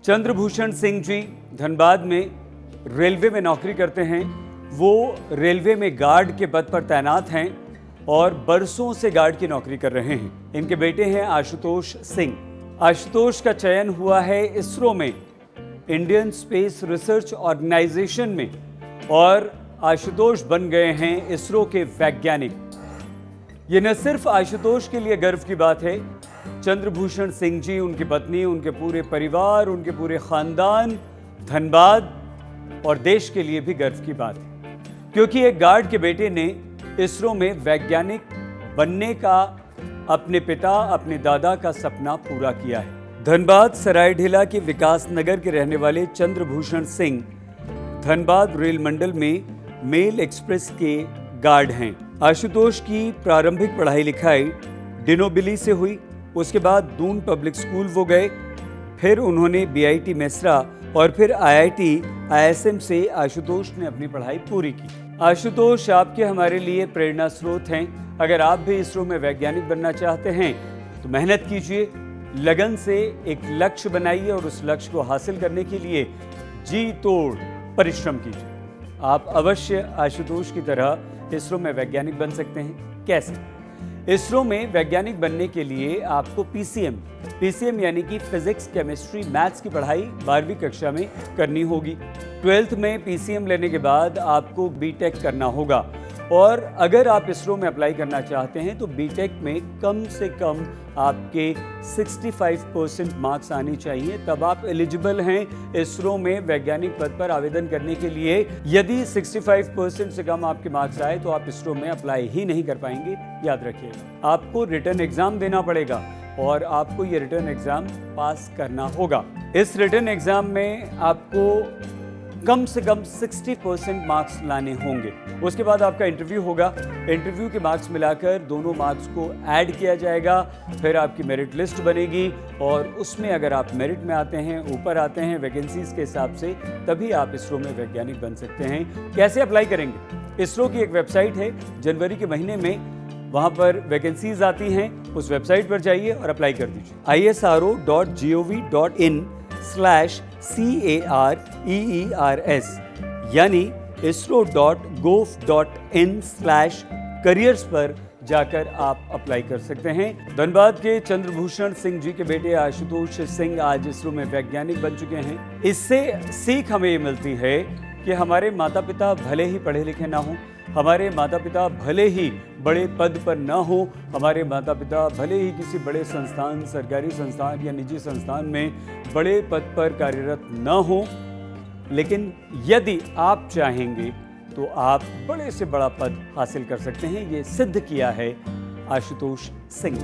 चंद्रभूषण सिंह जी धनबाद में रेलवे में नौकरी करते हैं। वो रेलवे में गार्ड के पद पर तैनात हैं और बरसों से गार्ड की नौकरी कर रहे हैं। इनके बेटे हैं आशुतोष सिंह। आशुतोष का चयन हुआ है इसरो में, इंडियन स्पेस रिसर्च ऑर्गेनाइजेशन में, और आशुतोष बन गए हैं इसरो के वैज्ञानिक। ये न सिर्फ आशुतोष के लिए गर्व की बात है, चंद्रभूषण सिंह जी, उनकी पत्नी, उनके पूरे परिवार, उनके पूरे खानदान, धनबाद और देश के लिए भी गर्व की बात है, क्योंकि एक गार्ड के बेटे ने इसरो में वैज्ञानिक बनने का अपने पिता, अपने दादा का सपना पूरा किया है। धनबाद सरायढेला के विकास नगर के रहने वाले चंद्रभूषण सिंह धनबाद रेल मंडल में मेल एक्सप्रेस के गार्ड हैं। आशुतोष की प्रारंभिक पढ़ाई लिखाई डिनोबिली से हुई, उसके बाद दून पब्लिक स्कूल वो गए, फिर उन्होंने बीआईटी मेसरा और फिर आईआईटी आईएसएम से आशुतोष ने अपनी पढ़ाई पूरी की। आशुतोष आपके हमारे लिए प्रेरणा स्रोत हैं। अगर आप भी इसरो में वैज्ञानिक बनना चाहते हैं तो मेहनत कीजिए, लगन से एक लक्ष्य बनाइए और उस लक्ष्य को हासिल करने के लिए जी तोड़ परिश्रम कीजिए। आप अवश्य आशुतोष की तरह इसरो में वैज्ञानिक बन सकते हैं। कैसे? इसरो में वैज्ञानिक बनने के लिए आपको पीसीएम यानी कि फिजिक्स, केमिस्ट्री, मैथ्स की पढ़ाई 12वीं कक्षा में करनी होगी। 12th में पीसीएम लेने के बाद आपको बीटेक करना होगा, और अगर आप इसरो में अप्लाई करना चाहते हैं तो बीटेक में कम से कम आपके 65% मार्क्स आने चाहिए, तब आप एलिजिबल हैं इसरो में वैज्ञानिक पद पर आवेदन करने के लिए। यदि 65% से कम आपके मार्क्स आए तो आप इसरो में अप्लाई ही नहीं कर पाएंगे। याद रखिए, आपको रिटन एग्जाम देना पड़ेगा और आपको ये रिटन एग्जाम पास करना होगा। इस रिटन एग्जाम में आपको कम से कम 60% मार्क्स लाने होंगे। उसके बाद आपका इंटरव्यू होगा। इंटरव्यू के मार्क्स मिलाकर दोनों मार्क्स को ऐड किया जाएगा, फिर आपकी मेरिट लिस्ट बनेगी और उसमें अगर आप मेरिट में आते हैं, ऊपर आते हैं वैकेंसीज के हिसाब से, तभी आप इसरो में वैज्ञानिक बन सकते हैं। कैसे अप्लाई करेंगे? इसरो की एक वेबसाइट है, जनवरी के महीने में वहाँ पर वैकेंसीज आती हैं, उस वेबसाइट पर जाइए और अप्लाई कर दीजिए। isro.gov.in/careers यानी isro.gov.in/careers पर जाकर आप अप्लाई कर सकते हैं। धनबाद के चंद्रभूषण सिंह जी के बेटे आशुतोष सिंह आज इसरो में वैज्ञानिक बन चुके हैं। इससे सीख हमें ये मिलती है कि हमारे माता पिता भले ही पढ़े लिखे ना हों, हमारे माता पिता भले ही बड़े पद पर ना हो, हमारे माता पिता भले ही किसी बड़े संस्थान, सरकारी संस्थान या निजी संस्थान में बड़े पद पर कार्यरत ना हो, लेकिन यदि आप चाहेंगे तो आप बड़े से बड़ा पद हासिल कर सकते हैं। ये सिद्ध किया है आशुतोष सिंह।